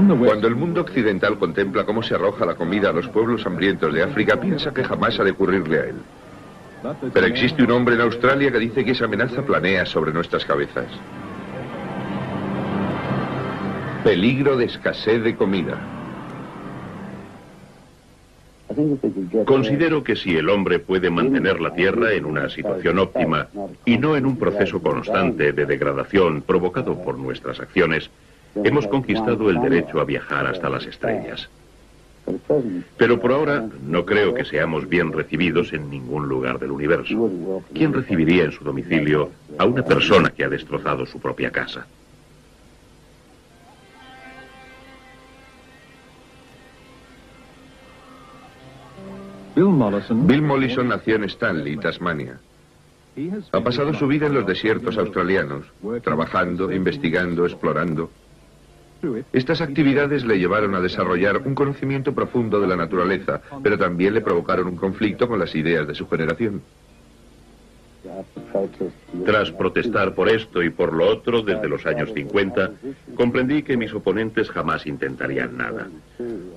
Cuando el mundo occidental contempla cómo se arroja la comida a los pueblos hambrientos de África, piensa que jamás ha de ocurrirle a él. Pero existe un hombre en Australia que dice que esa amenaza planea sobre nuestras cabezas. Peligro de escasez de comida. Considero que si el hombre puede mantener la Tierra en una situación óptima y no en un proceso constante de degradación provocado por nuestras acciones, hemos conquistado el derecho a viajar hasta las estrellas. Pero por ahora no creo que seamos bien recibidos en ningún lugar del universo. ¿Quién recibiría en su domicilio a una persona que ha destrozado su propia casa? Bill Mollison nació en Stanley, Tasmania. Ha pasado su vida en los desiertos australianos, trabajando, investigando, explorando. Estas actividades le llevaron a desarrollar un conocimiento profundo de la naturaleza, pero también le provocaron un conflicto con las ideas de su generación. Tras protestar por esto y por lo otro desde los años 50, comprendí que mis oponentes jamás intentarían nada.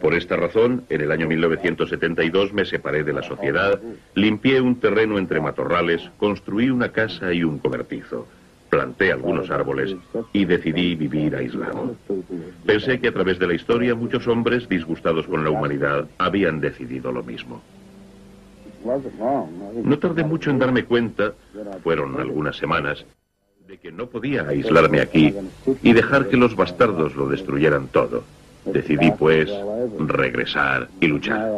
Por esta razón, en el año 1972 me separé de la sociedad, limpié un terreno entre matorrales, construí una casa y un cobertizo, planté algunos árboles y decidí vivir aislado. Pensé que a través de la historia muchos hombres disgustados con la humanidad habían decidido lo mismo. No tardé mucho en darme cuenta, fueron algunas semanas, de que no podía aislarme aquí y dejar que los bastardos lo destruyeran todo. Decidí, pues, regresar y luchar.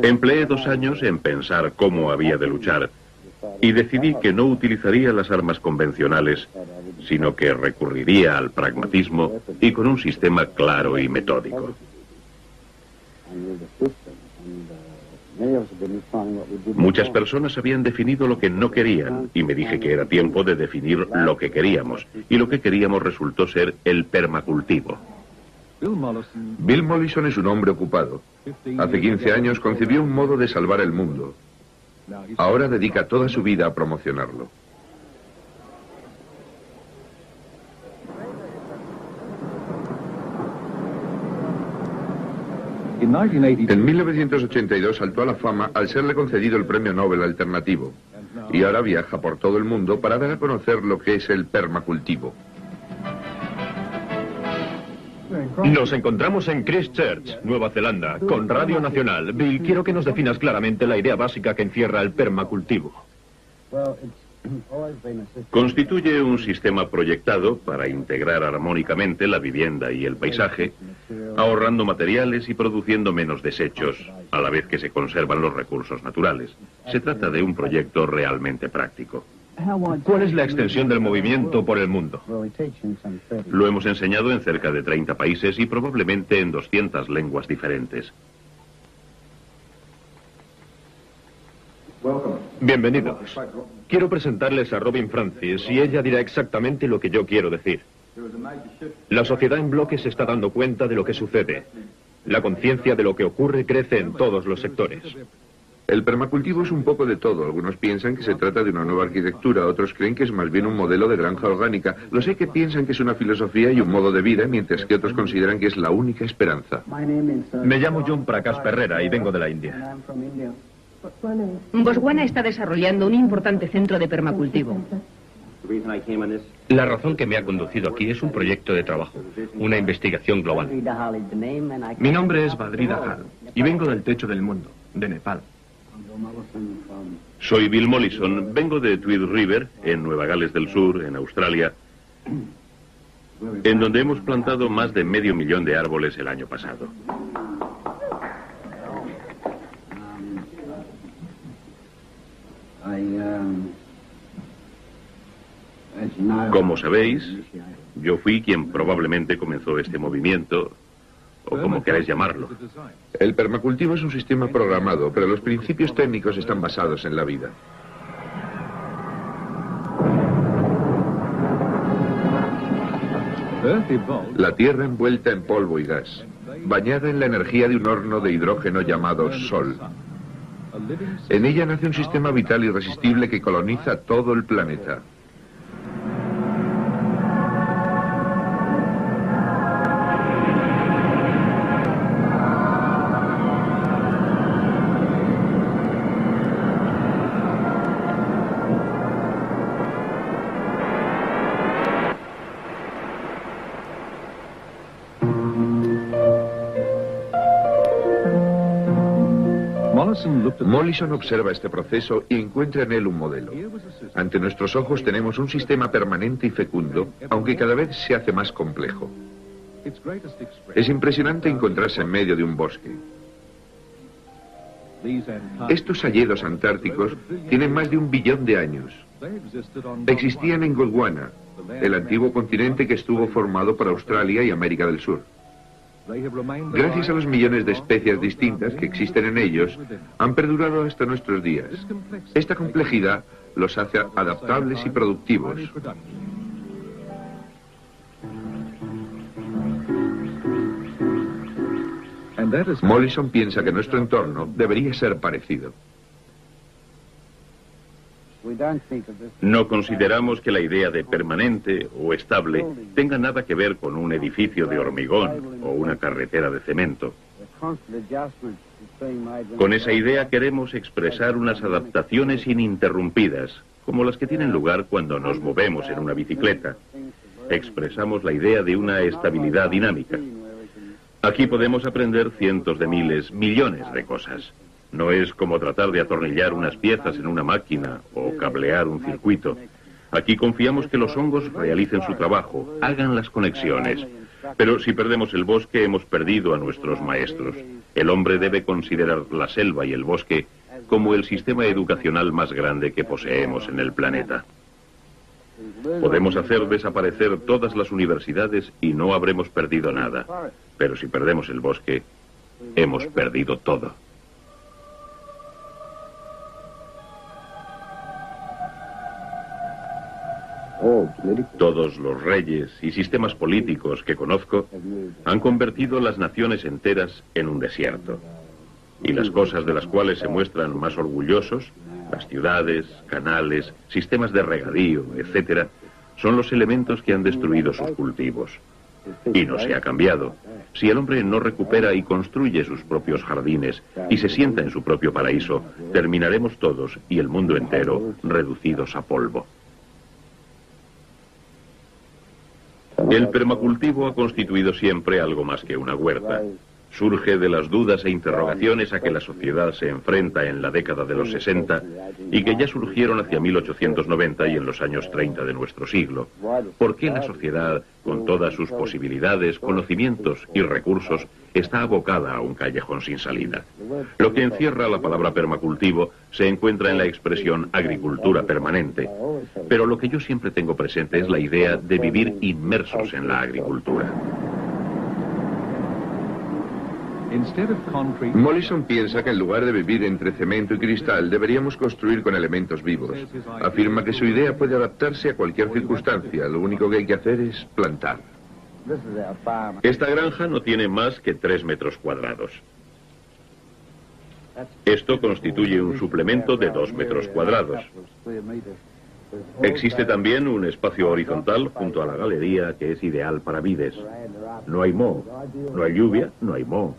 Empleé 2 años en pensar cómo había de luchar y decidí que no utilizaría las armas convencionales, sino que recurriría al pragmatismo y con un sistema claro y metódico. Muchas personas habían definido lo que no querían y me dije que era tiempo de definir lo que queríamos, y lo que queríamos resultó ser el permacultivo. Bill Mollison es un hombre ocupado. Hace 15 años concibió un modo de salvar el mundo. Ahora dedica toda su vida a promocionarlo. En 1982 saltó a la fama al serle concedido el Premio Nobel Alternativo y ahora viaja por todo el mundo para dar a conocer lo que es el permacultivo. Nos encontramos en Christchurch, Nueva Zelanda, con Radio Nacional. Bill, quiero que nos definas claramente la idea básica que encierra el permacultivo. Constituye un sistema proyectado para integrar armónicamente la vivienda y el paisaje, ahorrando materiales y produciendo menos desechos, a la vez que se conservan los recursos naturales. Se trata de un proyecto realmente práctico. ¿Cuál es la extensión del movimiento por el mundo? Lo hemos enseñado en cerca de 30 países y probablemente en 200 lenguas diferentes. Bienvenidos. Quiero presentarles a Robin Francis y ella dirá exactamente lo que yo quiero decir. La sociedad en bloque se está dando cuenta de lo que sucede. La conciencia de lo que ocurre crece en todos los sectores. El permacultivo es un poco de todo. Algunos piensan que se trata de una nueva arquitectura, otros creen que es más bien un modelo de granja orgánica. Los hay que piensan que es una filosofía y un modo de vida, mientras que otros consideran que es la única esperanza. Me llamo John Prakash Perrera y vengo de la India. Botswana está desarrollando un importante centro de permacultivo. La razón que me ha conducido aquí es un proyecto de trabajo, una investigación global. Mi nombre es Badri Dahal y vengo del techo del mundo, de Nepal. Soy Bill Mollison, vengo de Tweed River, en Nueva Gales del Sur, en Australia, en donde hemos plantado más de 500.000 de árboles el año pasado. Como sabéis, yo fui quien probablemente comenzó este movimiento, o como queráis llamarlo. El permacultivo es un sistema programado, pero los principios técnicos están basados en la vida. La tierra envuelta en polvo y gas, bañada en la energía de un horno de hidrógeno llamado Sol. En ella nace un sistema vital irresistible que coloniza todo el planeta. Mollison observa este proceso y encuentra en él un modelo. Ante nuestros ojos tenemos un sistema permanente y fecundo, aunque cada vez se hace más complejo. Es impresionante encontrarse en medio de un bosque. Estos hayedos antárticos tienen más de 1 billón de años. Existían en Gondwana, el antiguo continente que estuvo formado por Australia y América del Sur. Gracias a los millones de especies distintas que existen en ellos, han perdurado hasta nuestros días. Esta complejidad los hace adaptables y productivos. Mollison piensa que nuestro entorno debería ser parecido. No consideramos que la idea de permanente o estable tenga nada que ver con un edificio de hormigón o una carretera de cemento. Con esa idea queremos expresar unas adaptaciones ininterrumpidas, como las que tienen lugar cuando nos movemos en una bicicleta. Expresamos la idea de una estabilidad dinámica. Aquí podemos aprender cientos de miles, millones de cosas. No es como tratar de atornillar unas piezas en una máquina o cablear un circuito. Aquí confiamos que los hongos realicen su trabajo, hagan las conexiones. Pero si perdemos el bosque, hemos perdido a nuestros maestros. El hombre debe considerar la selva y el bosque como el sistema educacional más grande que poseemos en el planeta. Podemos hacer desaparecer todas las universidades y no habremos perdido nada. Pero si perdemos el bosque, hemos perdido todo. Todos los reyes y sistemas políticos que conozco han convertido las naciones enteras en un desierto. Y las cosas de las cuales se muestran más orgullosos, las ciudades, canales, sistemas de regadío, etc., son los elementos que han destruido sus cultivos. Y no se ha cambiado. Si el hombre no recupera y construye sus propios jardines y se sienta en su propio paraíso, terminaremos todos y el mundo entero reducidos a polvo. El permacultivo ha constituido siempre algo más que una huerta. Surge de las dudas e interrogaciones a que la sociedad se enfrenta en la década de los 60 y que ya surgieron hacia 1890 y en los años 30 de nuestro siglo. ¿Por qué la sociedad, con todas sus posibilidades, conocimientos y recursos, está abocada a un callejón sin salida? Lo que encierra la palabra permacultivo se encuentra en la expresión agricultura permanente, pero lo que yo siempre tengo presente es la idea de vivir inmersos en la agricultura. Mollison piensa que en lugar de vivir entre cemento y cristal, deberíamos construir con elementos vivos. Afirma que su idea puede adaptarse a cualquier circunstancia, lo único que hay que hacer es plantar. Esta granja no tiene más que 3 metros cuadrados. Esto constituye un suplemento de 2 metros cuadrados. Existe también un espacio horizontal junto a la galería que es ideal para vides. No hay moho, no hay lluvia, no hay moho.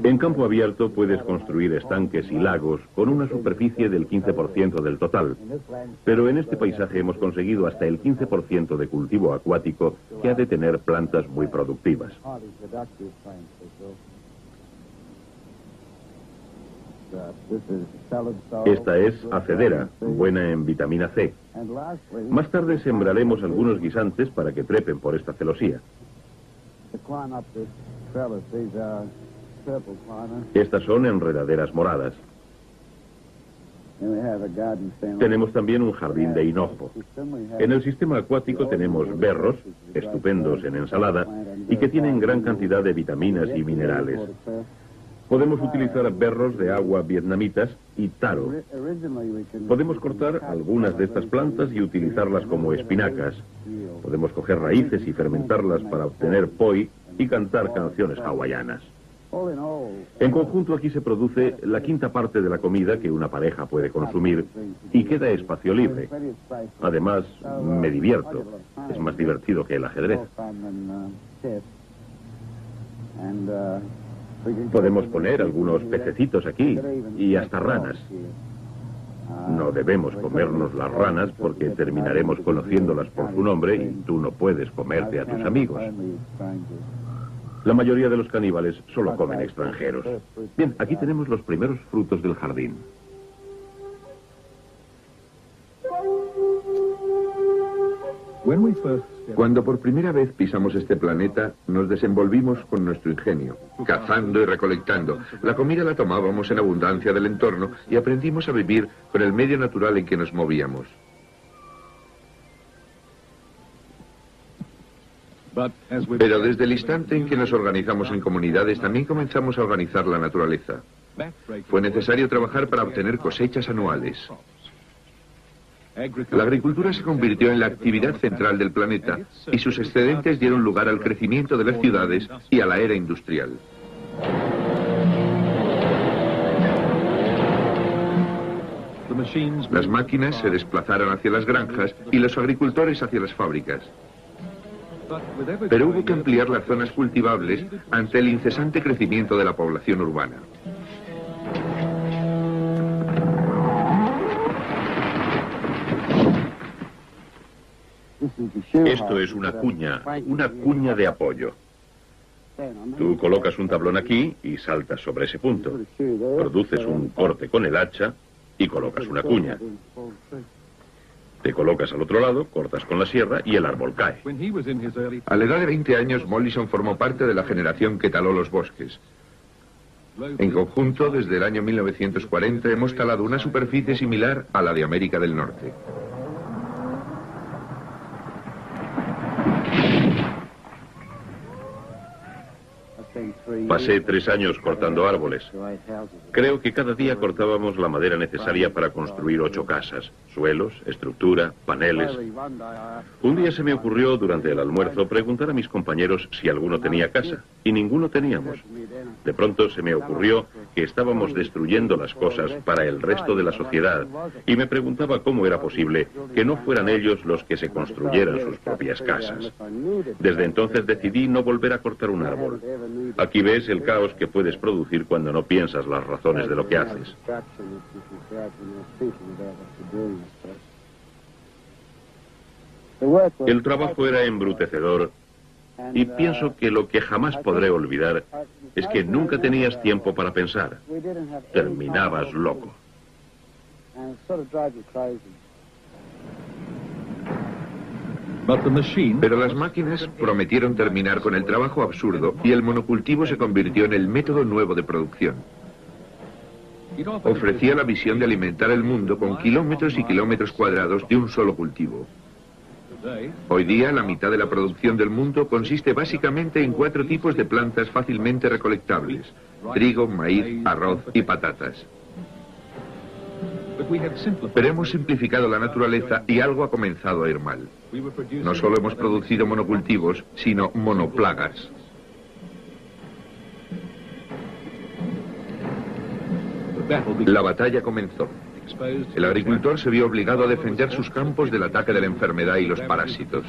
En campo abierto puedes construir estanques y lagos con una superficie del 15% del total, pero en este paisaje hemos conseguido hasta el 15% de cultivo acuático que ha de tener plantas muy productivas. Esta es acedera, buena en vitamina C. Más tarde sembraremos algunos guisantes para que trepen por esta celosía. Estas son enredaderas moradas. Tenemos también un jardín de hinojo. En el sistema acuático tenemos berros, estupendos en ensalada, y que tienen gran cantidad de vitaminas y minerales. Podemos utilizar berros de agua vietnamitas y taro. Podemos cortar algunas de estas plantas y utilizarlas como espinacas. Podemos coger raíces y fermentarlas para obtener poi y cantar canciones hawaianas. En conjunto aquí se produce la 1/5 parte de la comida que una pareja puede consumir y queda espacio libre. Además, me divierto. Es más divertido que el ajedrez. Podemos poner algunos pececitos aquí y hasta ranas. No debemos comernos las ranas porque terminaremos conociéndolas por su nombre y tú no puedes comerte a tus amigos. La mayoría de los caníbales solo comen extranjeros. Bien, aquí tenemos los primeros frutos del jardín. Cuando por primera vez pisamos este planeta, nos desenvolvimos con nuestro ingenio, cazando y recolectando. La comida la tomábamos en abundancia del entorno y aprendimos a vivir con el medio natural en que nos movíamos. Pero desde el instante en que nos organizamos en comunidades, también comenzamos a organizar la naturaleza. Fue necesario trabajar para obtener cosechas anuales. La agricultura se convirtió en la actividad central del planeta y sus excedentes dieron lugar al crecimiento de las ciudades y a la era industrial. Las máquinas se desplazaron hacia las granjas y los agricultores hacia las fábricas. Pero hubo que ampliar las zonas cultivables ante el incesante crecimiento de la población urbana. Esto es una cuña de apoyo. Tú colocas un tablón aquí y saltas sobre ese punto. Produces un corte con el hacha y colocas una cuña. Te colocas al otro lado, cortas con la sierra y el árbol cae. A la edad de 20 años, Mollison formó parte de la generación que taló los bosques. En conjunto, desde el año 1940, hemos talado una superficie similar a la de América del Norte. Pasé 3 años cortando árboles. Creo que cada día cortábamos la madera necesaria para construir 8 casas, suelos, estructura, paneles. Un día se me ocurrió durante el almuerzo preguntar a mis compañeros si alguno tenía casa, y ninguno teníamos. De pronto se me ocurrió que estábamos destruyendo las cosas para el resto de la sociedad, y me preguntaba cómo era posible que no fueran ellos los que se construyeran sus propias casas. Desde entonces decidí no volver a cortar un árbol. Aquí ves el caos que puedes producir cuando no piensas las razones de lo que haces. El trabajo era embrutecedor y pienso que lo que jamás podré olvidar es que nunca tenías tiempo para pensar. Terminabas loco. Pero las máquinas prometieron terminar con el trabajo absurdo y el monocultivo se convirtió en el método nuevo de producción. Ofrecía la visión de alimentar el mundo con kilómetros y kilómetros cuadrados de un solo cultivo. Hoy día, la mitad de la producción del mundo consiste básicamente en 4 tipos de plantas fácilmente recolectables: trigo, maíz, arroz y patatas. Pero hemos simplificado la naturaleza y algo ha comenzado a ir mal. No solo hemos producido monocultivos, sino monoplagas. La batalla comenzó. El agricultor se vio obligado a defender sus campos del ataque de la enfermedad y los parásitos.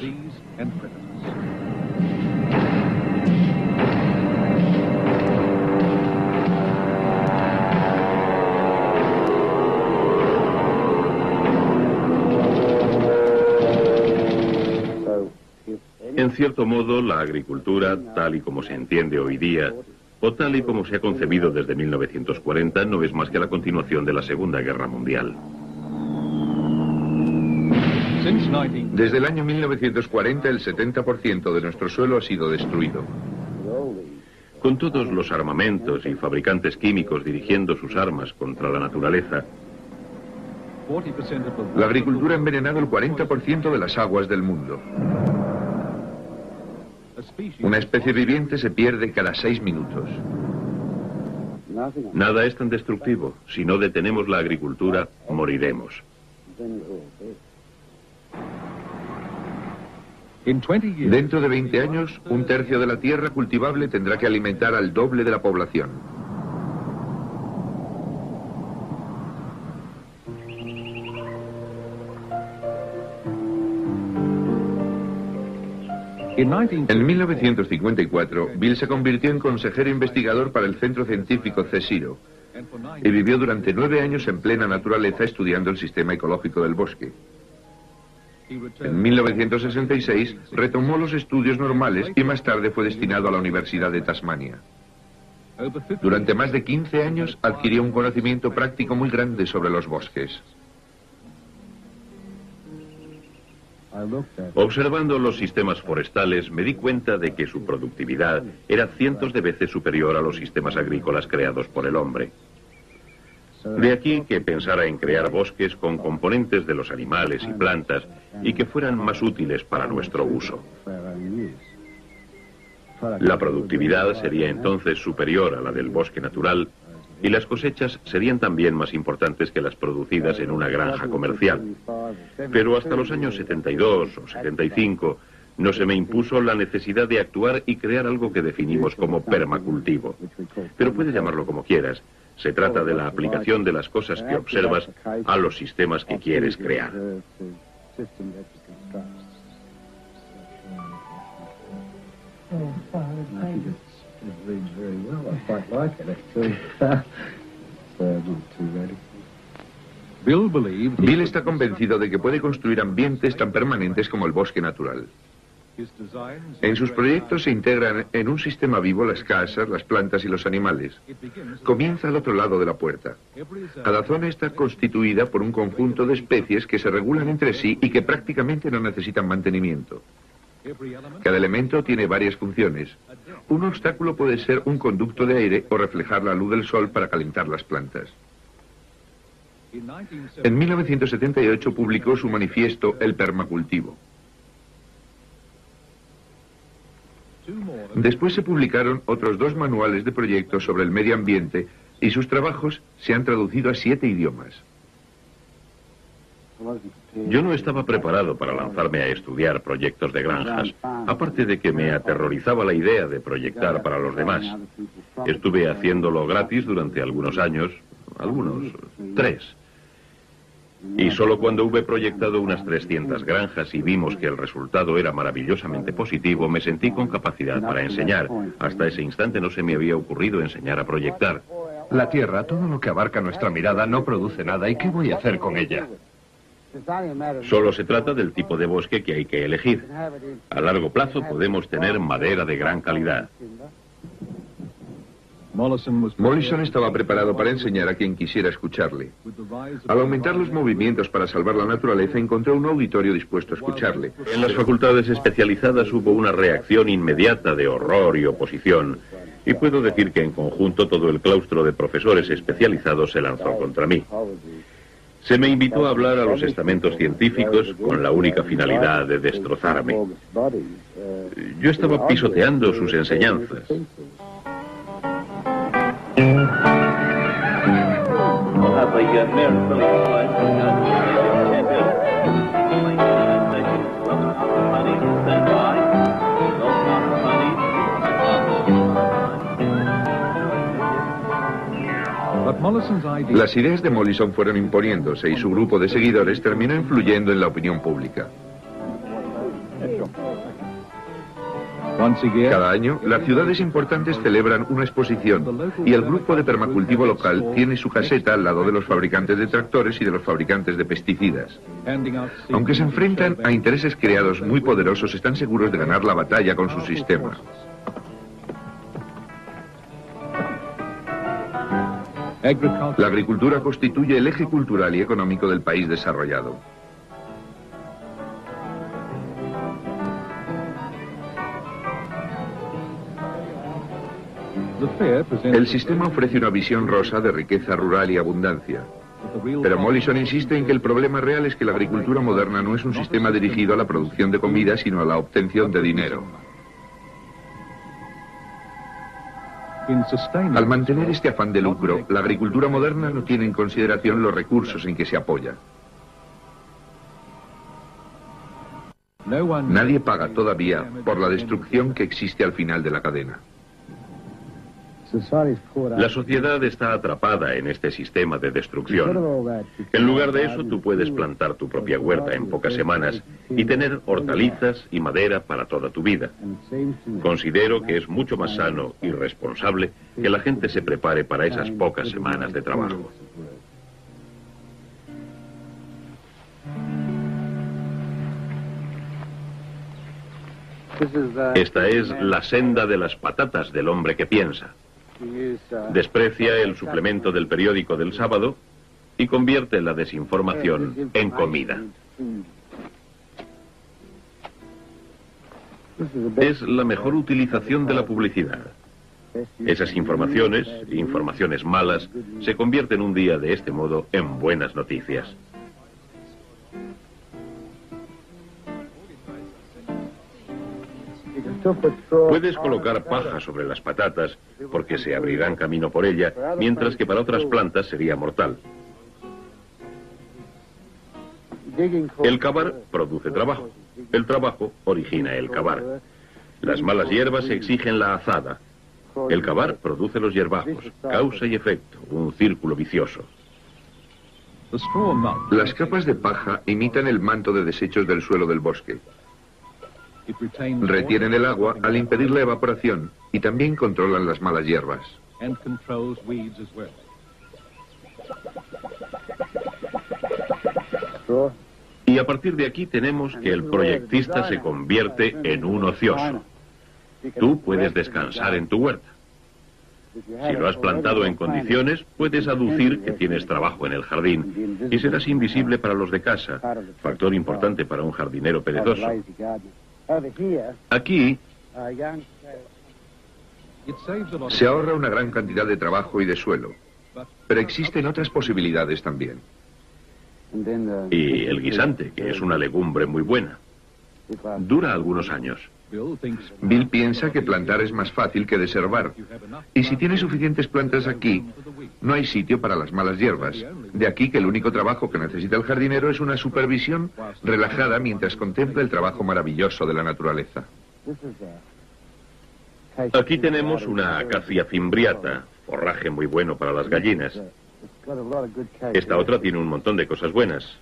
En cierto modo, la agricultura, tal y como se entiende hoy día, o tal y como se ha concebido desde 1940, no es más que la continuación de la Segunda Guerra Mundial. Desde el año 1940, el 70% de nuestro suelo ha sido destruido. Con todos los armamentos y fabricantes químicos dirigiendo sus armas contra la naturaleza, la agricultura ha envenenado el 40% de las aguas del mundo. Una especie viviente se pierde cada 6 minutos. Nada es tan destructivo. Si no detenemos la agricultura, moriremos. Dentro de 20 años, 1/3 de la tierra cultivable tendrá que alimentar al doble de la población. En 1954, Bill se convirtió en consejero investigador para el centro científico CSIRO y vivió durante 9 años en plena naturaleza estudiando el sistema ecológico del bosque. En 1966 retomó los estudios normales y más tarde fue destinado a la Universidad de Tasmania. Durante más de 15 años adquirió un conocimiento práctico muy grande sobre los bosques. Observando los sistemas forestales, me di cuenta de que su productividad era cientos de veces superior a los sistemas agrícolas creados por el hombre. De aquí que pensara en crear bosques con componentes de los animales y plantas y que fueran más útiles para nuestro uso. La productividad sería entonces superior a la del bosque natural y las cosechas serían también más importantes que las producidas en una granja comercial. Pero hasta los años 72 o 75 no se me impuso la necesidad de actuar y crear algo que definimos como permacultivo. Pero puedes llamarlo como quieras. Se trata de la aplicación de las cosas que observas a los sistemas que quieres crear. Bill está convencido de que puede construir ambientes tan permanentes como el bosque natural. En sus proyectos se integran en un sistema vivo las casas, las plantas y los animales. Comienza al otro lado de la puerta. Cada zona está constituida por un conjunto de especies que se regulan entre sí y que prácticamente no necesitan mantenimiento. Cada elemento tiene varias funciones. Un obstáculo puede ser un conducto de aire o reflejar la luz del sol para calentar las plantas. En 1978 publicó su manifiesto El permacultivo. Después se publicaron otros 2 manuales de proyectos sobre el medio ambiente y sus trabajos se han traducido a 7 idiomas. Yo no estaba preparado para lanzarme a estudiar proyectos de granjas, aparte de que me aterrorizaba la idea de proyectar para los demás. Estuve haciéndolo gratis durante algunos años, 3. Y solo cuando hube proyectado unas 300 granjas y vimos que el resultado era maravillosamente positivo, me sentí con capacidad para enseñar. Hasta ese instante no se me había ocurrido enseñar a proyectar. La tierra, todo lo que abarca nuestra mirada, no produce nada. ¿Y qué voy a hacer con ella? Solo se trata del tipo de bosque que hay que elegir. A largo plazo podemos tener madera de gran calidad. Mollison estaba preparado para enseñar a quien quisiera escucharle. Al aumentar los movimientos para salvar la naturaleza, encontró un auditorio dispuesto a escucharle. En las facultades especializadas hubo una reacción inmediata de horror y oposición, y puedo decir que en conjunto todo el claustro de profesores especializados se lanzó contra mí. Se me invitó a hablar a los estamentos científicos con la única finalidad de destrozarme. Yo estaba pisoteando sus enseñanzas. Las ideas de Mollison fueron imponiéndose y su grupo de seguidores terminó influyendo en la opinión pública. Cada año, las ciudades importantes celebran una exposición y el grupo de permacultivo local tiene su caseta al lado de los fabricantes de tractores y de los fabricantes de pesticidas. Aunque se enfrentan a intereses creados muy poderosos, están seguros de ganar la batalla con su sistema. La agricultura constituye el eje cultural y económico del país desarrollado. El sistema ofrece una visión rosa de riqueza rural y abundancia. Pero Mollison insiste en que el problema real es que la agricultura moderna no es un sistema dirigido a la producción de comida, sino a la obtención de dinero. Al mantener este afán de lucro, la agricultura moderna no tiene en consideración los recursos en que se apoya. Nadie paga todavía por la destrucción que existe al final de la cadena. La sociedad está atrapada en este sistema de destrucción. En lugar de eso, tú puedes plantar tu propia huerta en pocas semanas y tener hortalizas y madera para toda tu vida. Considero que es mucho más sano y responsable que la gente se prepare para esas pocas semanas de trabajo. Esta es la senda de las patatas del hombre que piensa. Desprecia el suplemento del periódico del sábado y convierte la desinformación en comida. Es la mejor utilización de la publicidad. Esas informaciones malas, se convierten un día de este modo en buenas noticias. Puedes colocar paja sobre las patatas porque se abrirán camino por ella, mientras que para otras plantas sería mortal. El cavar produce trabajo. El trabajo origina el cavar. Las malas hierbas exigen la azada. El cavar produce los hierbajos. Causa y efecto, un círculo vicioso. Las capas de paja imitan el manto de desechos del suelo del bosque. Retienen el agua al impedir la evaporación y también controlan las malas hierbas. Y a partir de aquí tenemos que el proyectista se convierte en un ocioso. Tú puedes descansar en tu huerta. Si lo has plantado en condiciones, puedes aducir que tienes trabajo en el jardín y serás invisible para los de casa, factor importante para un jardinero perezoso. Aquí se ahorra una gran cantidad de trabajo y de suelo, pero existen otras posibilidades también. Y el guisante, que es una legumbre muy buena, dura algunos años. Bill piensa que plantar es más fácil que deservar, y si tiene suficientes plantas aquí, no hay sitio para las malas hierbas. De aquí que el único trabajo que necesita el jardinero es una supervisión relajada mientras contempla el trabajo maravilloso de la naturaleza. Aquí tenemos una acacia fimbriata, forraje muy bueno para las gallinas. Esta otra tiene un montón de cosas buenas.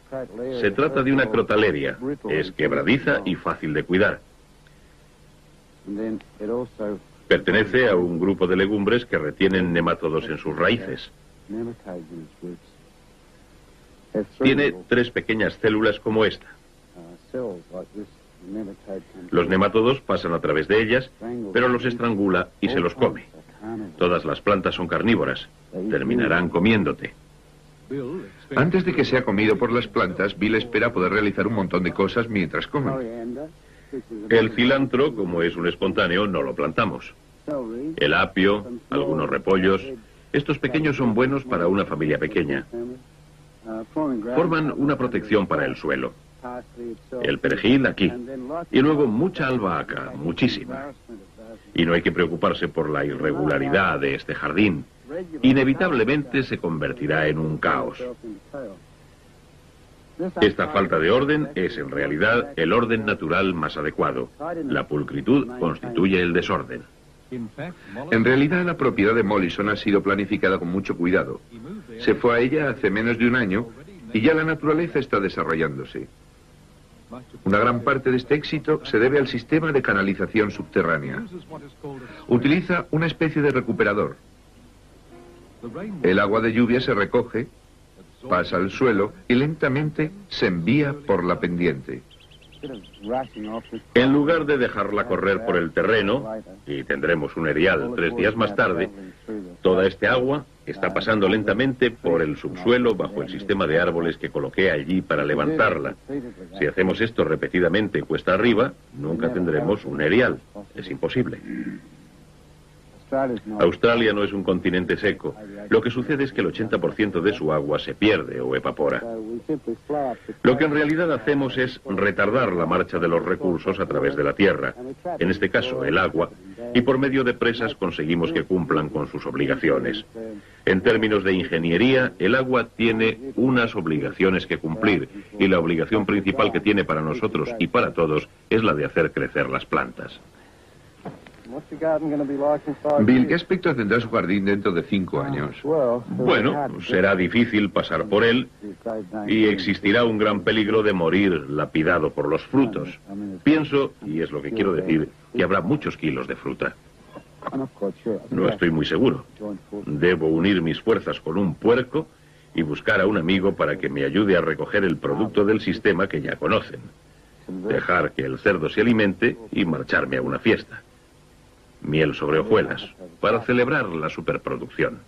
Se trata de una crotaleria, es quebradiza y fácil de cuidar. Pertenece a un grupo de legumbres que retienen nemátodos en sus raíces. Tiene 3 pequeñas células como esta. Los nemátodos pasan a través de ellas, pero los estrangula y se los come. Todas las plantas son carnívoras. Terminarán comiéndote. Antes de que sea comido por las plantas, Bill espera poder realizar un montón de cosas mientras come. El cilantro, como es un espontáneo, no lo plantamos. El apio, algunos repollos. Estos pequeños son buenos para una familia pequeña. Forman una protección para el suelo. El perejil aquí. Y luego mucha albahaca, muchísima. Y no hay que preocuparse por la irregularidad de este jardín. Inevitablemente se convertirá en un caos. Esta falta de orden es en realidad el orden natural más adecuado. La pulcritud constituye el desorden. En realidad la propiedad de Mollison ha sido planificada con mucho cuidado. Se fue a ella hace menos de un año y ya la naturaleza está desarrollándose. Una gran parte de este éxito se debe al sistema de canalización subterránea. Utiliza una especie de recuperador. El agua de lluvia se recoge, pasa al suelo y lentamente se envía por la pendiente. En lugar de dejarla correr por el terreno, y tendremos un erial 3 días más tarde, toda este agua está pasando lentamente por el subsuelo bajo el sistema de árboles que coloqué allí para levantarla. Si hacemos esto repetidamente cuesta arriba, nunca tendremos un erial. Es imposible. Australia no es un continente seco. Lo que sucede es que el 80% de su agua se pierde o evapora. Lo que en realidad hacemos es retardar la marcha de los recursos a través de la tierra, en este caso el agua, y por medio de presas conseguimos que cumplan con sus obligaciones. En términos de ingeniería, el agua tiene unas obligaciones que cumplir, y la obligación principal que tiene para nosotros y para todos es la de hacer crecer las plantas. Bill, ¿qué aspecto tendrá su jardín dentro de 5 años? Bueno, será difícil pasar por él y existirá un gran peligro de morir lapidado por los frutos. Pienso, y es lo que quiero decir, que habrá muchos kilos de fruta. No estoy muy seguro. Debo unir mis fuerzas con un puerco y buscar a un amigo para que me ayude a recoger el producto del sistema que ya conocen. dejar que el cerdo se alimente y marcharme a una fiesta. Miel sobre hojuelas, para celebrar la superproducción.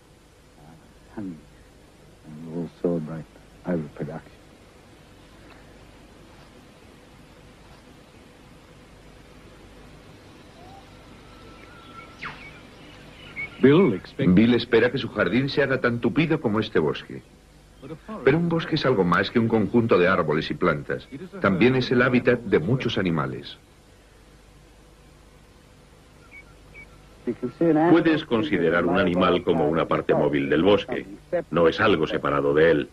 Bill espera que su jardín se haga tan tupido como este bosque. Pero un bosque es algo más que un conjunto de árboles y plantas. También es el hábitat de muchos animales. Puedes considerar un animal como una parte móvil del bosque. No es algo separado de él.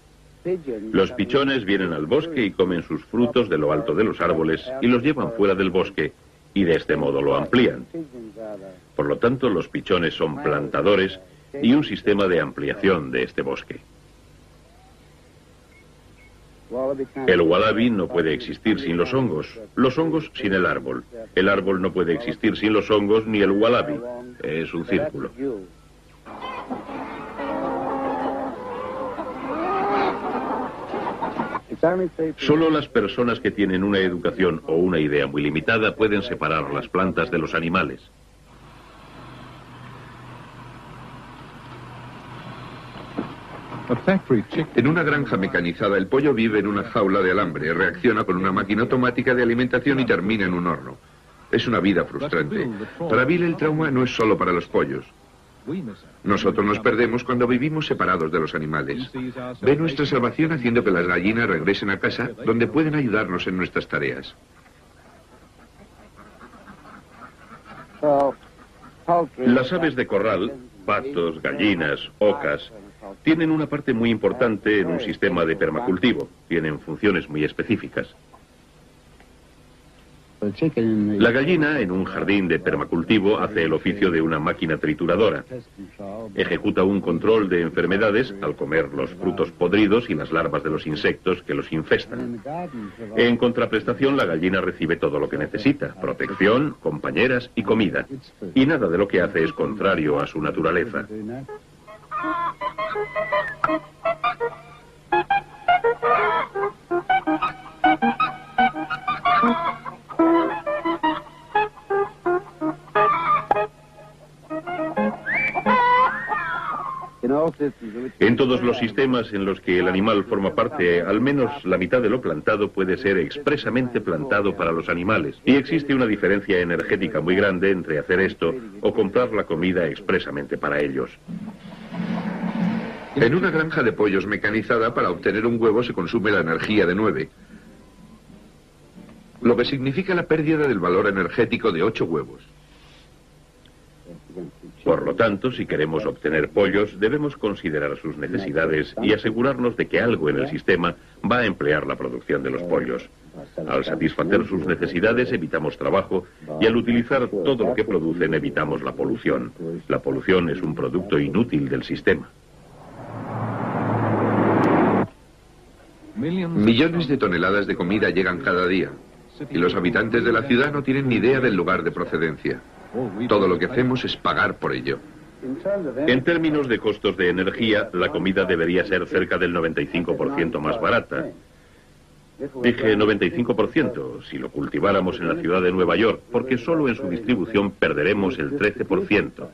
Los pichones vienen al bosque y comen sus frutos de lo alto de los árboles y los llevan fuera del bosque y de este modo lo amplían. Por lo tanto, los pichones son plantadores y un sistema de ampliación de este bosque. El wallaby no puede existir sin los hongos sin el árbol no puede existir sin los hongos ni el wallaby. Es un círculo. Solo las personas que tienen una educación o una idea muy limitada pueden separar las plantas de los animales. En una granja mecanizada, el pollo vive en una jaula de alambre, reacciona con una máquina automática de alimentación y termina en un horno. Es una vida frustrante. Para Bill, el trauma no es solo para los pollos. Nosotros nos perdemos cuando vivimos separados de los animales. Ve nuestra salvación haciendo que las gallinas regresen a casa, donde pueden ayudarnos en nuestras tareas. Las aves de corral, patos, gallinas, ocas, tienen una parte muy importante en un sistema de permacultivo. Tienen funciones muy específicas. La gallina, en un jardín de permacultivo, hace el oficio de una máquina trituradora. Ejecuta un control de enfermedades al comer los frutos podridos y las larvas de los insectos que los infestan. En contraprestación, la gallina recibe todo lo que necesita: protección, compañeras y comida. Y nada de lo que hace es contrario a su naturaleza. En todos los sistemas en los que el animal forma parte, al menos la mitad de lo plantado puede ser expresamente plantado para los animales. Y existe una diferencia energética muy grande entre hacer esto o comprar la comida expresamente para ellos. En una granja de pollos mecanizada, para obtener un huevo se consume la energía de 9, lo que significa la pérdida del valor energético de 8 huevos. Por lo tanto, si queremos obtener pollos, debemos considerar sus necesidades y asegurarnos de que algo en el sistema va a emplear la producción de los pollos. Al satisfacer sus necesidades, evitamos trabajo, y al utilizar todo lo que producen, evitamos la polución. La polución es un producto inútil del sistema. Millones de toneladas de comida llegan cada día, y los habitantes de la ciudad no tienen ni idea del lugar de procedencia. Todo lo que hacemos es pagar por ello. En términos de costos de energía, la comida debería ser cerca del 95% más barata. Dije 95%, si lo cultiváramos en la ciudad de Nueva York, porque solo en su distribución perderemos el 13%.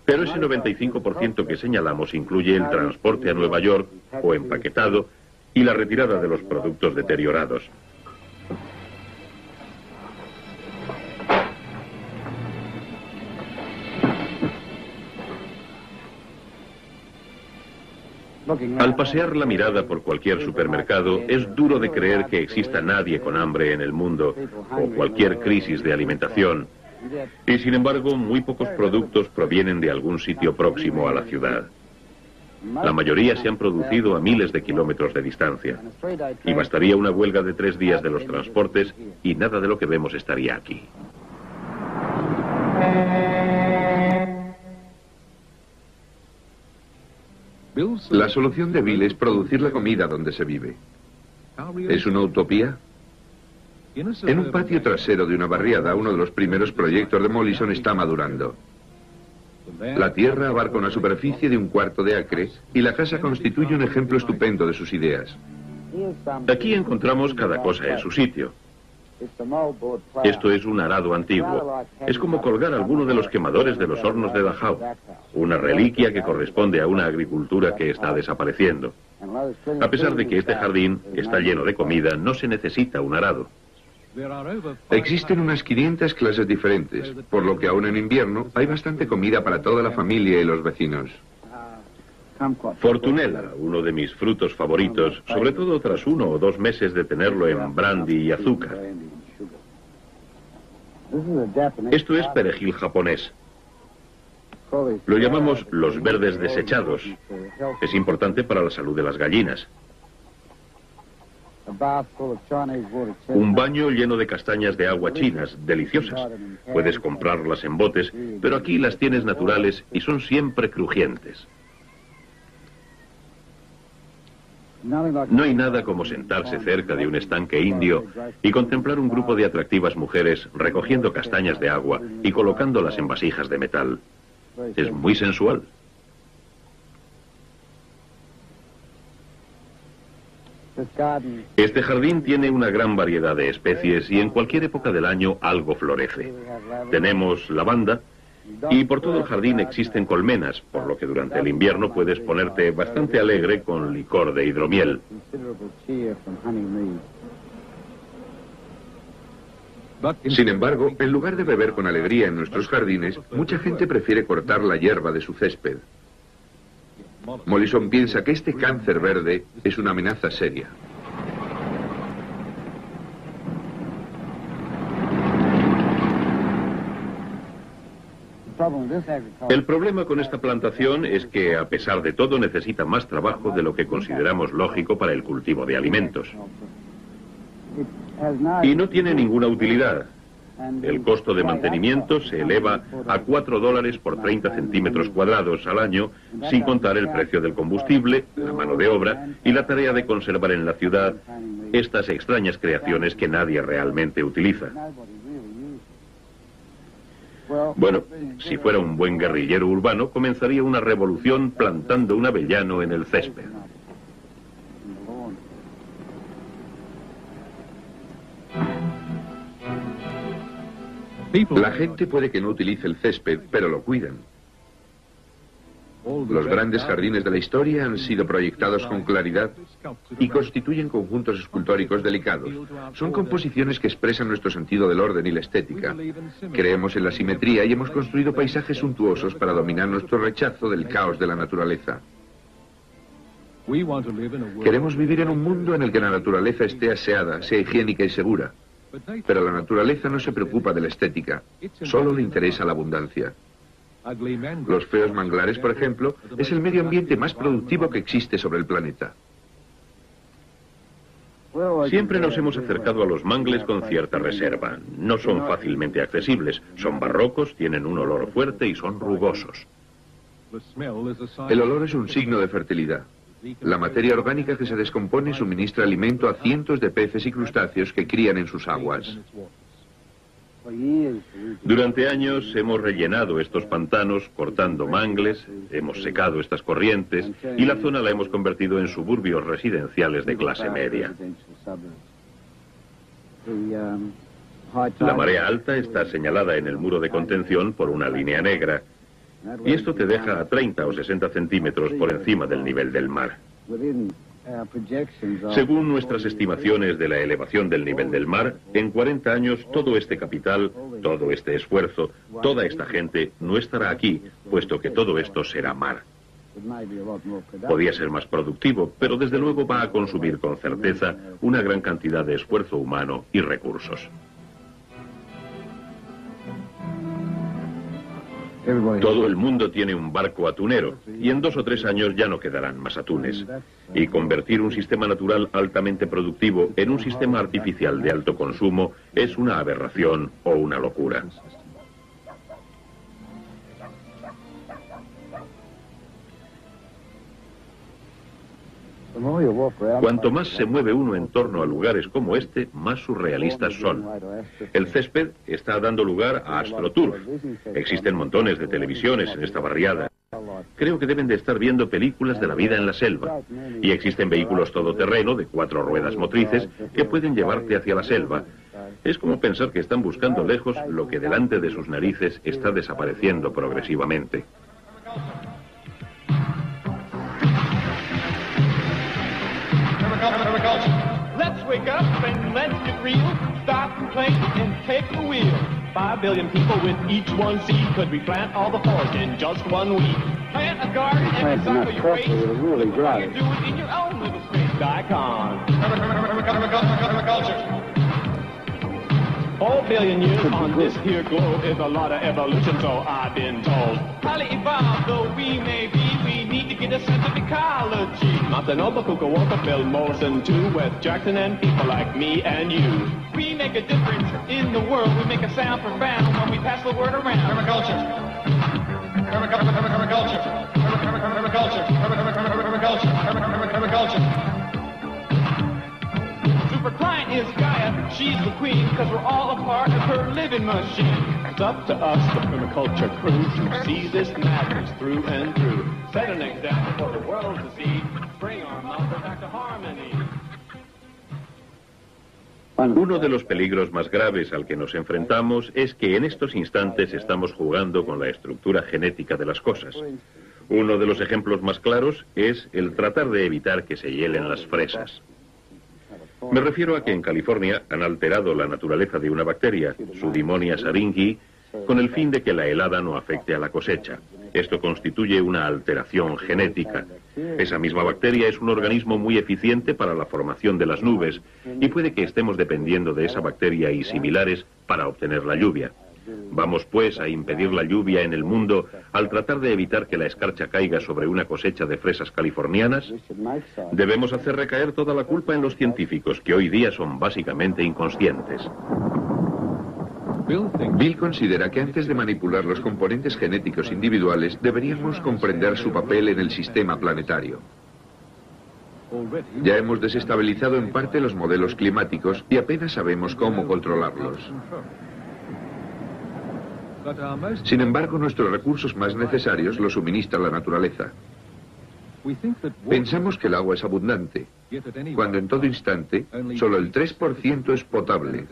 Pero ese 95% que señalamos incluye el transporte a Nueva York o empaquetado y la retirada de los productos deteriorados. Al pasear la mirada por cualquier supermercado, es duro de creer que exista nadie con hambre en el mundo o cualquier crisis de alimentación. Y sin embargo, muy pocos productos provienen de algún sitio próximo a la ciudad. La mayoría se han producido a miles de kilómetros de distancia. Y bastaría una huelga de 3 días de los transportes y nada de lo que vemos estaría aquí. La solución de Bill es producir la comida donde se vive. ¿Es una utopía? En un patio trasero de una barriada, uno de los primeros proyectos de Mollison está madurando. La tierra abarca una superficie de 1/4 de acre y la casa constituye un ejemplo estupendo de sus ideas. Aquí encontramos cada cosa en su sitio. Esto es un arado antiguo. Es como colgar alguno de los quemadores de los hornos de Dachau, una reliquia que corresponde a una agricultura que está desapareciendo. A pesar de que este jardín está lleno de comida, no se necesita un arado. Existen unas 500 clases diferentes, por lo que aún en invierno hay bastante comida para toda la familia y los vecinos. Fortunella, uno de mis frutos favoritos, sobre todo tras 1 o 2 meses de tenerlo en brandy y azúcar. Esto es perejil japonés. Lo llamamos los verdes desechados. Es importante para la salud de las gallinas. Un baño lleno de castañas de agua chinas, deliciosas. Puedes comprarlas en botes, pero aquí las tienes naturales y son siempre crujientes. No hay nada como sentarse cerca de un estanque indio y contemplar un grupo de atractivas mujeres recogiendo castañas de agua y colocándolas en vasijas de metal. Es muy sensual. Este jardín tiene una gran variedad de especies y en cualquier época del año algo florece. Tenemos lavanda y por todo el jardín existen colmenas, por lo que durante el invierno puedes ponerte bastante alegre con licor de hidromiel. Sin embargo, en lugar de beber con alegría en nuestros jardines, mucha gente prefiere cortar la hierba de su césped. Mollison piensa que este cáncer verde es una amenaza seria. El problema con esta plantación es que, a pesar de todo, necesita más trabajo de lo que consideramos lógico para el cultivo de alimentos. Y no tiene ninguna utilidad. El costo de mantenimiento se eleva a $4 por 30 centímetros cuadrados al año, sin contar el precio del combustible, la mano de obra y la tarea de conservar en la ciudad estas extrañas creaciones que nadie realmente utiliza. Bueno, si fuera un buen guerrillero urbano, comenzaría una revolución plantando un avellano en el césped. La gente puede que no utilice el césped, pero lo cuidan. Los grandes jardines de la historia han sido proyectados con claridad y constituyen conjuntos escultóricos delicados. Son composiciones que expresan nuestro sentido del orden y la estética. Creemos en la simetría y hemos construido paisajes suntuosos para dominar nuestro rechazo del caos de la naturaleza. Queremos vivir en un mundo en el que la naturaleza esté aseada, sea higiénica y segura. Pero la naturaleza no se preocupa de la estética, solo le interesa la abundancia. Los feos manglares, por ejemplo, es el medio ambiente más productivo que existe sobre el planeta. Siempre nos hemos acercado a los mangles con cierta reserva. No son fácilmente accesibles, son barrocos, tienen un olor fuerte y son rugosos. El olor es un signo de fertilidad. La materia orgánica que se descompone suministra alimento a cientos de peces y crustáceos que crían en sus aguas. Durante años hemos rellenado estos pantanos cortando mangles, hemos secado estas corrientes y la zona la hemos convertido en suburbios residenciales de clase media. La marea alta está señalada en el muro de contención por una línea negra y esto te deja a 30 o 60 centímetros por encima del nivel del mar. Según nuestras estimaciones de la elevación del nivel del mar, en 40 años todo este capital, todo este esfuerzo, toda esta gente no estará aquí, puesto que todo esto será mar. Podía ser más productivo, pero desde luego va a consumir con certeza una gran cantidad de esfuerzo humano y recursos. Todo el mundo tiene un barco atunero y en 2 o 3 años ya no quedarán más atunes. Y convertir un sistema natural altamente productivo en un sistema artificial de alto consumo es una aberración o una locura. Cuanto más se mueve uno en torno a lugares como este, más surrealistas son. El césped está dando lugar a AstroTurf. Existen montones de televisiones en esta barriada. Creo que deben de estar viendo películas de la vida en la selva. Y existen vehículos todoterreno de 4 ruedas motrices que pueden llevarte hacia la selva. Es como pensar que están buscando lejos lo que delante de sus narices está desapareciendo progresivamente. Let's wake up and let's get real. Stop complaining and take the wheel. 5 billion people with each one seed. Could we plant all the forest in just 1 week? Plant a garden and recycle your waste. Really you do it in your own little space. Icon. 4 billion years on this here globe is a lot of evolution, so I've been told. Highly evolved though we may be, we need to get a sense of ecology. Matanoba, Fukuoka, Bill Morrison too, Wes Jackson and people like me and you. We make a difference in the world, we make a sound profound when we pass the word around. Permaculture. Permaculture. Permaculture. Permaculture. Permaculture. Super client is Gaia, she's the queen, cause we're all a part of her living machine. It's up to us, the permaculture crew, to see this madness through and through. Set an example for the world to see, bring our mother back to harmony. Uno de los peligros más graves al que nos enfrentamos es que en estos instantes estamos jugando con la estructura genética de las cosas. Uno de los ejemplos más claros es el tratar de evitar que se hielen las fresas. Me refiero a que en California han alterado la naturaleza de una bacteria, Pseudomonas syringae, con el fin de que la helada no afecte a la cosecha. Esto constituye una alteración genética. Esa misma bacteria es un organismo muy eficiente para la formación de las nubes y puede que estemos dependiendo de esa bacteria y similares para obtener la lluvia. Vamos pues a impedir la lluvia en el mundo al tratar de evitar que la escarcha caiga sobre una cosecha de fresas californianas. Debemos hacer recaer toda la culpa en los científicos, que hoy día son básicamente inconscientes. Bill considera que antes de manipular los componentes genéticos individuales deberíamos comprender su papel en el sistema planetario. Ya hemos desestabilizado en parte los modelos climáticos y apenas sabemos cómo controlarlos. Sin embargo, nuestros recursos más necesarios los suministra la naturaleza. Pensamos que el agua es abundante, cuando en todo instante solo el 3% es potable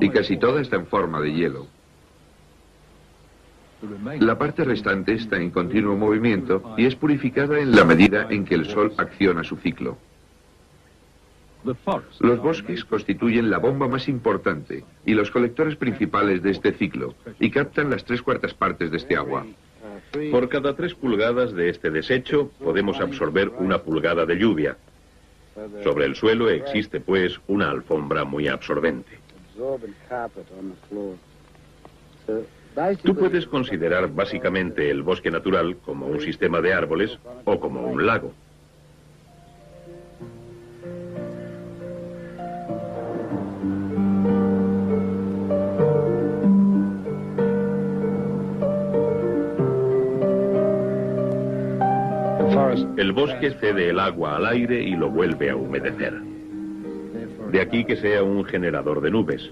y casi toda está en forma de hielo. La parte restante está en continuo movimiento y es purificada en la medida en que el sol acciona su ciclo. Los bosques constituyen la bomba más importante y los colectores principales de este ciclo y captan las 3/4 partes de este agua. Por cada 3 pulgadas de este desecho podemos absorber 1 pulgada de lluvia. Sobre el suelo existe pues una alfombra muy absorbente. Tú puedes considerar básicamente el bosque natural como un sistema de árboles o como un lago. El bosque cede el agua al aire y lo vuelve a humedecer. De aquí que sea un generador de nubes.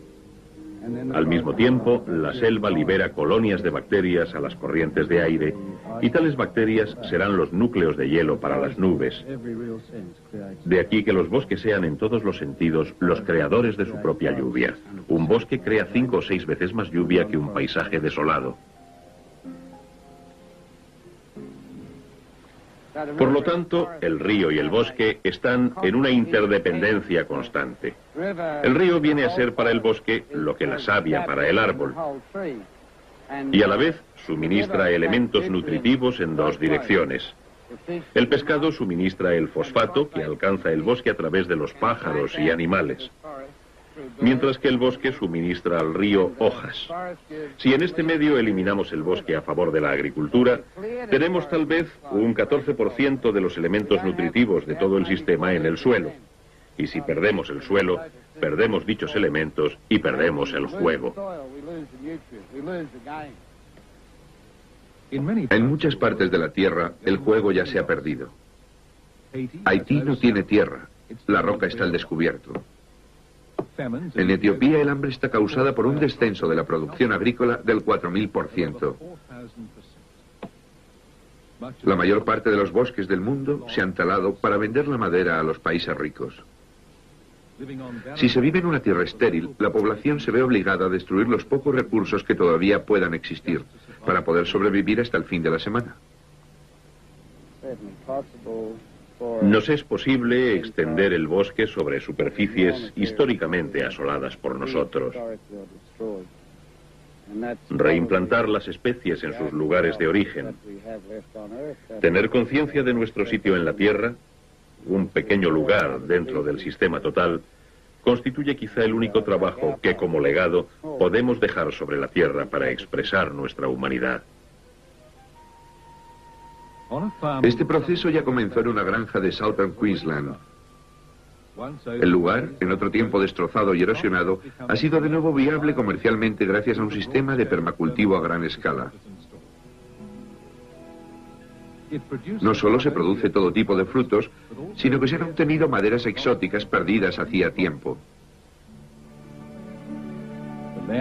Al mismo tiempo, la selva libera colonias de bacterias a las corrientes de aire y tales bacterias serán los núcleos de hielo para las nubes. De aquí que los bosques sean en todos los sentidos los creadores de su propia lluvia. Un bosque crea 5 o 6 veces más lluvia que un paisaje desolado. Por lo tanto, el río y el bosque están en una interdependencia constante. El río viene a ser para el bosque lo que la savia para el árbol, y a la vez suministra elementos nutritivos en 2 direcciones. El pescado suministra el fosfato que alcanza el bosque a través de los pájaros y animales, mientras que el bosque suministra al río hojas. Si en este medio eliminamos el bosque a favor de la agricultura, tenemos tal vez un 14% de los elementos nutritivos de todo el sistema en el suelo. Y si perdemos el suelo, perdemos dichos elementos y perdemos el juego. En muchas partes de la Tierra, el juego ya se ha perdido. Haití no tiene tierra, la roca está al descubierto. En Etiopía el hambre está causada por un descenso de la producción agrícola del 4000%. La mayor parte de los bosques del mundo se han talado para vender la madera a los países ricos. Si se vive en una tierra estéril, la población se ve obligada a destruir los pocos recursos que todavía puedan existir para poder sobrevivir hasta el fin de la semana. Nos es posible extender el bosque sobre superficies históricamente asoladas por nosotros, reimplantar las especies en sus lugares de origen, tener conciencia de nuestro sitio en la Tierra, un pequeño lugar dentro del sistema total, constituye quizá el único trabajo que como legado podemos dejar sobre la Tierra para expresar nuestra humanidad. Este proceso ya comenzó en una granja de Southern Queensland. El lugar, en otro tiempo destrozado y erosionado, ha sido de nuevo viable comercialmente gracias a un sistema de permacultivo a gran escala. No solo se produce todo tipo de frutos, sino que se han obtenido maderas exóticas perdidas hacía tiempo.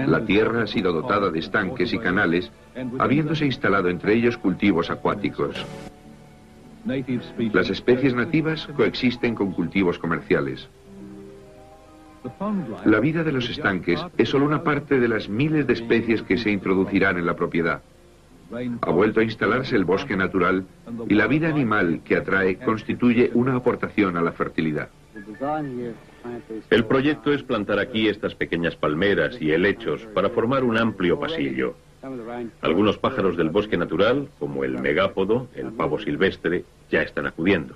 La tierra ha sido dotada de estanques y canales, habiéndose instalado entre ellos cultivos acuáticos. Las especies nativas coexisten con cultivos comerciales. La vida de los estanques es solo una parte de las miles de especies que se introducirán en la propiedad. Ha vuelto a instalarse el bosque natural y la vida animal que atrae constituye una aportación a la fertilidad. El proyecto es plantar aquí estas pequeñas palmeras y helechos para formar un amplio pasillo. Algunos pájaros del bosque natural, como el megápodo, el pavo silvestre, ya están acudiendo.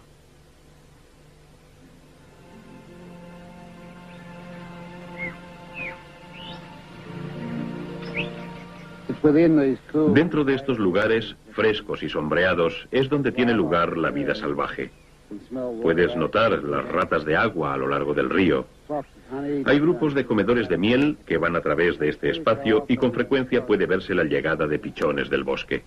Dentro de estos lugares, frescos y sombreados, es donde tiene lugar la vida salvaje. Puedes notar las ratas de agua a lo largo del río. Hay grupos de comedores de miel que van a través de este espacio y con frecuencia puede verse la llegada de pichones del bosque.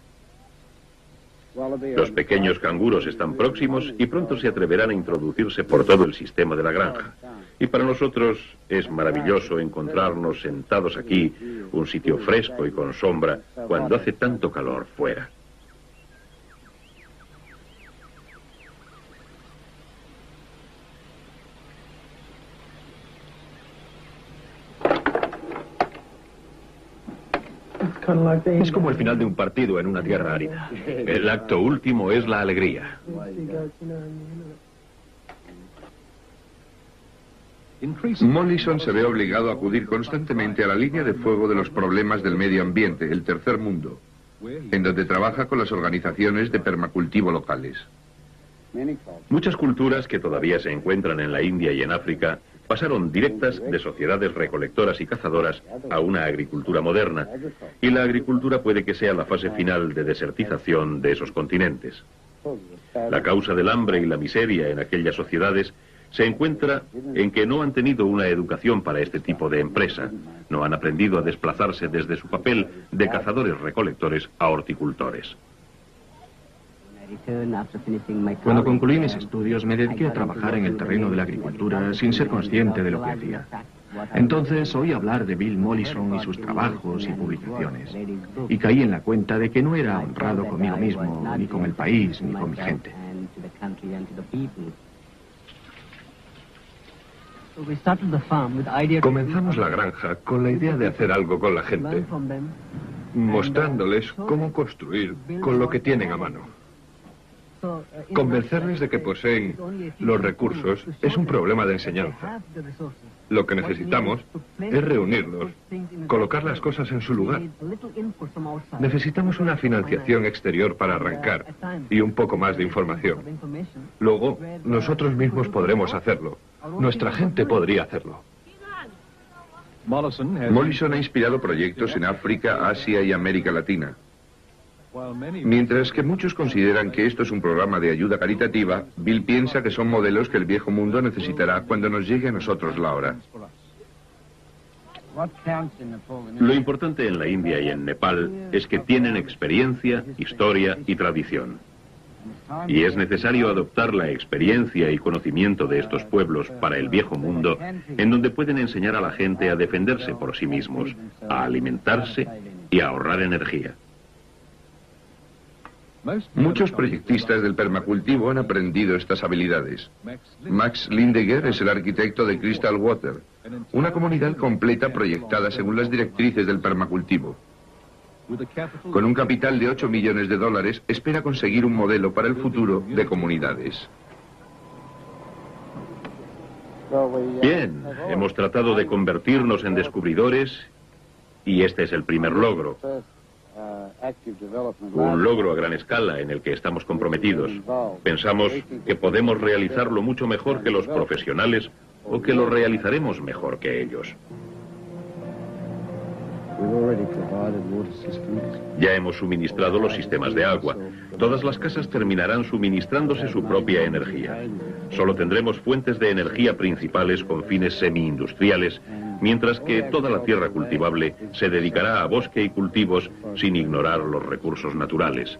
Los pequeños canguros están próximos y pronto se atreverán a introducirse por todo el sistema de la granja. Y para nosotros es maravilloso encontrarnos sentados aquí, un sitio fresco y con sombra, cuando hace tanto calor fuera. Es como el final de un partido en una tierra árida. El acto último es la alegría. Mollison se ve obligado a acudir constantemente a la línea de fuego de los problemas del medio ambiente, el tercer mundo, en donde trabaja con las organizaciones de permacultivo locales. Muchas culturas que todavía se encuentran en la India y en África pasaron directas de sociedades recolectoras y cazadoras a una agricultura moderna, y la agricultura puede que sea la fase final de desertización de esos continentes. La causa del hambre y la miseria en aquellas sociedades se encuentra en que no han tenido una educación para este tipo de empresa, no han aprendido a desplazarse desde su papel de cazadores-recolectores a horticultores. Cuando concluí mis estudios me dediqué a trabajar en el terreno de la agricultura sin ser consciente de lo que hacía. Entonces oí hablar de Bill Mollison y sus trabajos y publicaciones, y caí en la cuenta de que no era honrado conmigo mismo, ni con el país, ni con mi gente. Comenzamos la granja con la idea de hacer algo con la gente, mostrándoles cómo construir con lo que tienen a mano. Convencerles de que poseen los recursos es un problema de enseñanza. Lo que necesitamos es reunirlos, colocar las cosas en su lugar. Necesitamos una financiación exterior para arrancar y un poco más de información. Luego, nosotros mismos podremos hacerlo. Nuestra gente podría hacerlo. Mollison ha inspirado proyectos en África, Asia y América Latina. Mientras que muchos consideran que esto es un programa de ayuda caritativa, Bill piensa que son modelos que el viejo mundo necesitará cuando nos llegue a nosotros la hora. Lo importante en la India y en Nepal es que tienen experiencia, historia y tradición. Y es necesario adoptar la experiencia y conocimiento de estos pueblos para el viejo mundo, en donde pueden enseñar a la gente a defenderse por sí mismos, a alimentarse y a ahorrar energía. Muchos proyectistas del permacultivo han aprendido estas habilidades. Max Lindegger es el arquitecto de Crystal Water, una comunidad completa proyectada según las directrices del permacultivo. Con un capital de $8 millones, espera conseguir un modelo para el futuro de comunidades. Bien, hemos tratado de convertirnos en descubridores y este es el primer logro. Un logro a gran escala en el que estamos comprometidos. Pensamos que podemos realizarlo mucho mejor que los profesionales o que lo realizaremos mejor que ellos. Ya hemos suministrado los sistemas de agua. Todas las casas terminarán suministrándose su propia energía. Solo tendremos fuentes de energía principales con fines semi-industriales, mientras que toda la tierra cultivable se dedicará a bosque y cultivos sin ignorar los recursos naturales.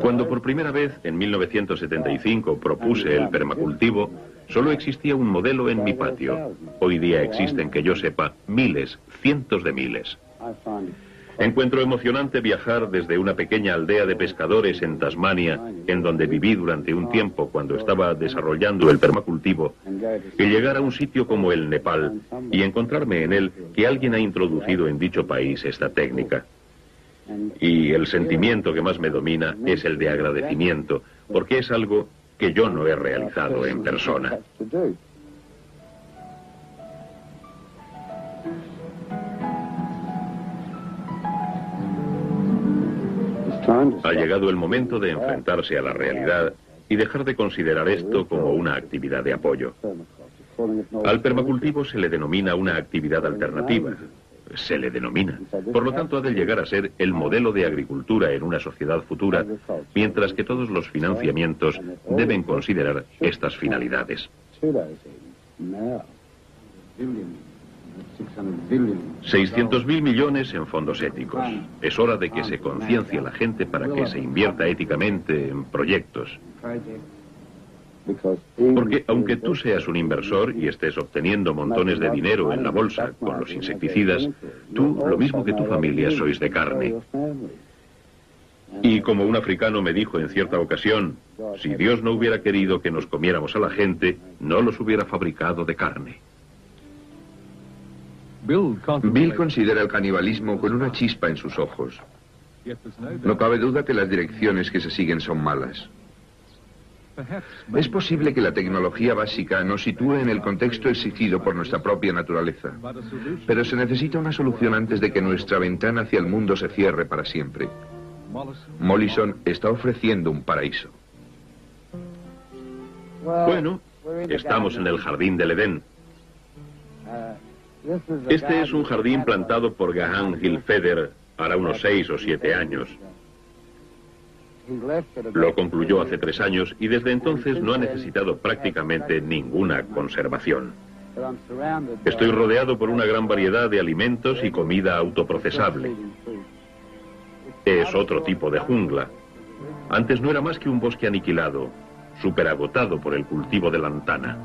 Cuando por primera vez, en 1975, propuse el permacultivo, solo existía un modelo en mi patio. Hoy día existen, que yo sepa, miles, cientos de miles. Encuentro emocionante viajar desde una pequeña aldea de pescadores en Tasmania, en donde viví durante un tiempo cuando estaba desarrollando el permacultivo, y llegar a un sitio como el Nepal y encontrarme en él que alguien ha introducido en dicho país esta técnica. Y el sentimiento que más me domina es el de agradecimiento, porque es algo que yo no he realizado en persona. Ha llegado el momento de enfrentarse a la realidad y dejar de considerar esto como una actividad de apoyo. Al permacultivo se le denomina una actividad alternativa. Se le denomina. Por lo tanto, ha de llegar a ser el modelo de agricultura en una sociedad futura, mientras que todos los financiamientos deben considerar estas finalidades. 600.000 millones en fondos éticos. Es hora de que se conciencie a la gente para que se invierta éticamente en proyectos. Porque aunque tú seas un inversor y estés obteniendo montones de dinero en la bolsa con los insecticidas, tú, lo mismo que tu familia, sois de carne. Y como un africano me dijo en cierta ocasión, si Dios no hubiera querido que nos comiéramos a la gente, no los hubiera fabricado de carne. Bill considera el canibalismo con una chispa en sus ojos. No cabe duda que las direcciones que se siguen son malas. Es posible que la tecnología básica nos sitúe en el contexto exigido por nuestra propia naturaleza, pero se necesita una solución antes de que nuestra ventana hacia el mundo se cierre para siempre. Mollison está ofreciendo un paraíso. Bueno, estamos en el jardín del Edén. Este es un jardín plantado por Gahan Gilfeder hará unos 6 o 7 años. Lo concluyó hace 3 años y desde entonces no ha necesitado prácticamente ninguna conservación. Estoy rodeado por una gran variedad de alimentos y comida autoprocesable. Es otro tipo de jungla. Antes no era más que un bosque aniquilado, superagotado por el cultivo de lantana.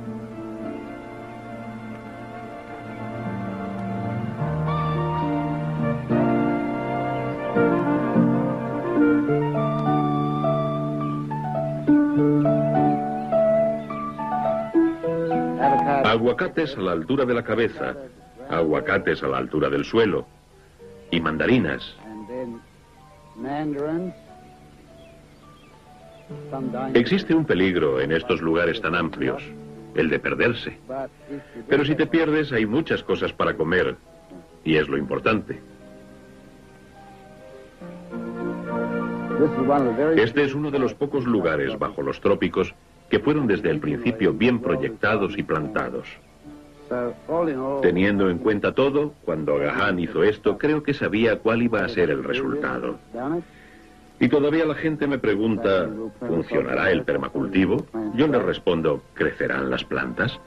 Aguacates a la altura de la cabeza, aguacates a la altura del suelo y mandarinas. Existe un peligro en estos lugares tan amplios, el de perderse. Pero si te pierdes hay muchas cosas para comer y es lo importante. Este es uno de los pocos lugares bajo los trópicos que fueron desde el principio bien proyectados y plantados. Teniendo en cuenta todo, cuando Gahan hizo esto, creo que sabía cuál iba a ser el resultado. Y todavía la gente me pregunta, ¿funcionará el permacultivo? Yo les respondo, ¿crecerán las plantas?